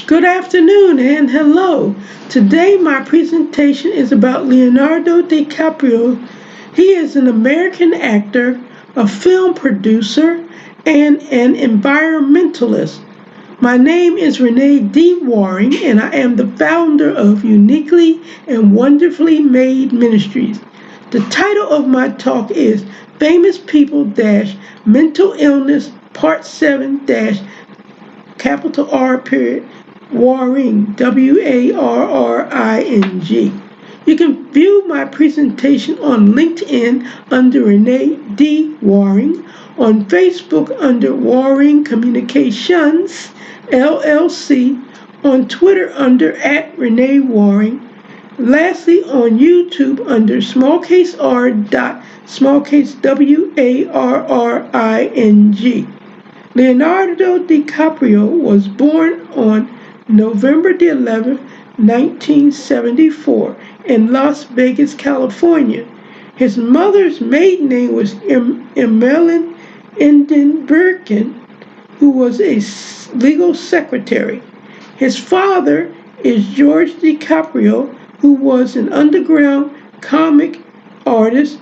Good afternoon and hello. Today my presentation is about Leonardo DiCaprio. He is an American actor, a film producer, and an environmentalist. My name is Renee D. Waring, and I am the founder of Uniquely and Wonderfully Made Ministries. The title of my talk is Famous People Mental Illness Part 7 capital R period Waring, Warring. You can view my presentation on LinkedIn under Renee D. Waring, on Facebook under Waring Communications LLC, on Twitter under @Renee Waring, lastly on YouTube under smallcase Leonardo DiCaprio was born on November the 11th, 1974 in Las Vegas, California. His mother's maiden name was Emmeline Birkin, who was a legal secretary. His father is George DiCaprio, who was an underground comic artist,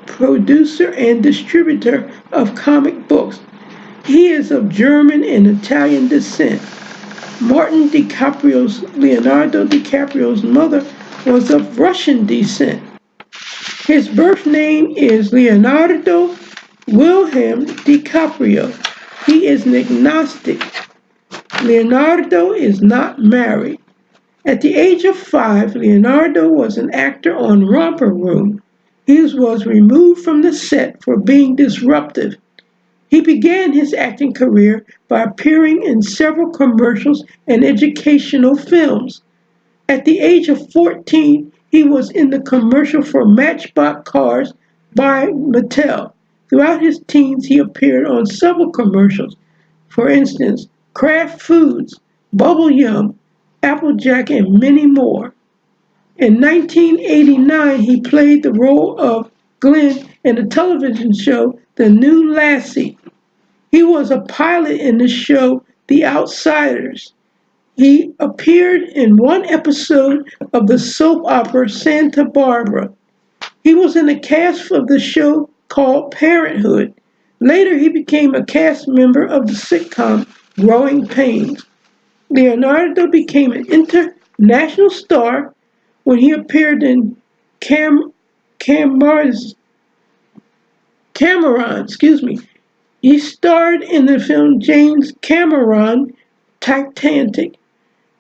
producer, and distributor of comic books. He is of German and Italian descent. Leonardo DiCaprio's mother was of Russian descent. His birth name is Leonardo Wilhelm DiCaprio. He is an agnostic. Leonardo is not married. At the age of 5, Leonardo was an actor on Romper Room. He was removed from the set for being disruptive. He began his acting career by appearing in several commercials and educational films. At the age of 14, he was in the commercial for Matchbox cars by Mattel. Throughout his teens, he appeared on several commercials. For instance, Kraft Foods, Bubble Yum, Applejack, and many more. In 1989, he played the role of Glenn in the television show The New Lassie. He was a pilot in the show The Outsiders. He appeared in one episode of the soap opera Santa Barbara. He was in a cast of the show called Parenthood. Later, he became a cast member of the sitcom Growing Pains. Leonardo became an international star when he appeared in Cameron. He starred in the film James Cameron, Titanic.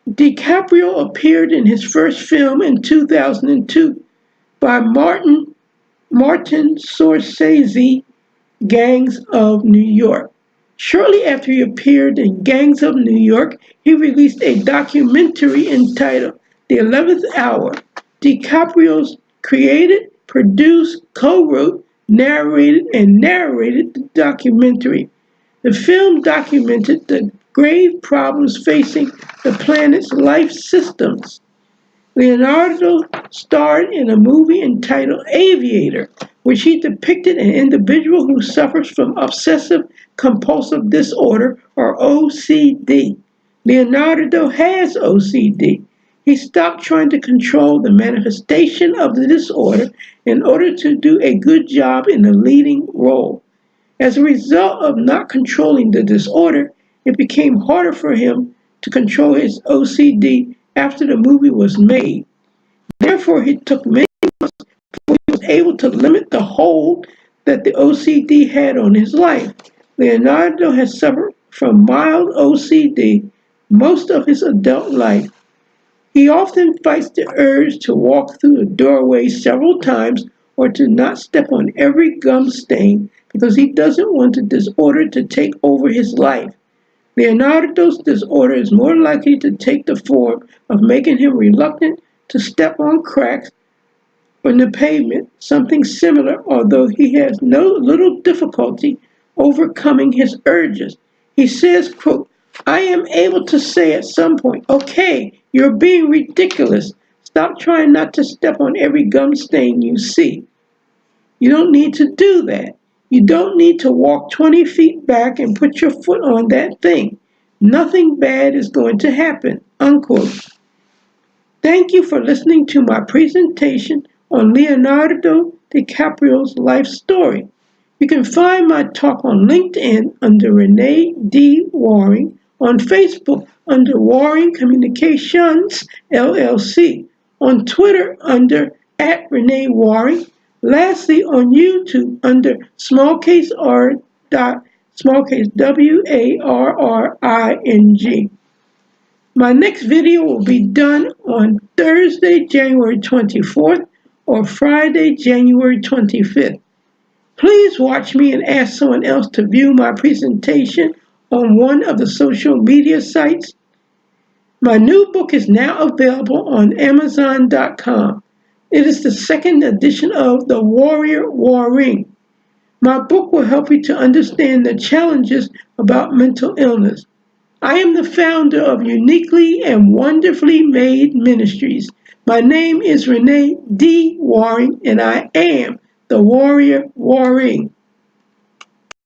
DiCaprio appeared in his first film in 2002 by Martin Scorsese, Gangs of New York. Shortly after he appeared in Gangs of New York, he released a documentary entitled The 11th Hour. DiCaprio created, produced, co-wrote, narrated the documentary. The film documented the grave problems facing the planet's life systems. Leonardo starred in a movie entitled Aviator, which he depicted an individual who suffers from obsessive compulsive disorder, or OCD. Leonardo has OCD. He stopped trying to control the manifestation of the disorder in order to do a good job in a leading role. As a result of not controlling the disorder, it became harder for him to control his OCD after the movie was made. Therefore, it took many months before he was able to limit the hold that the OCD had on his life. Leonardo has suffered from mild OCD most of his adult life. He often fights the urge to walk through the doorway several times or to not step on every gum stain because he doesn't want the disorder to take over his life. Leonardo's disorder is more likely to take the form of making him reluctant to step on cracks on the pavement, something similar, although he has no little difficulty overcoming his urges. He says, quote, I am able to say at some point, okay, you're being ridiculous. Stop trying not to step on every gum stain you see. You don't need to do that. You don't need to walk 20 feet back and put your foot on that thing. Nothing bad is going to happen, unquote. Thank you for listening to my presentation on Leonardo DiCaprio's life story. You can find my talk on LinkedIn under Renee D. Waring, on Facebook under Waring Communications LLC, on Twitter under @Renee Waring, lastly on YouTube under smallcase R. Smallcase WARRING. My next video will be done on Thursday, January 24th or Friday, January 25th. Please watch me and ask someone else to view my presentation on one of the social media sites. My new book is now available on Amazon.com. It is the second edition of The Warrior Waring. My book will help you to understand the challenges about mental illness. I am the founder of Uniquely and Wonderfully Made Ministries. My name is Renee D. Waring, and I am the Warrior Waring.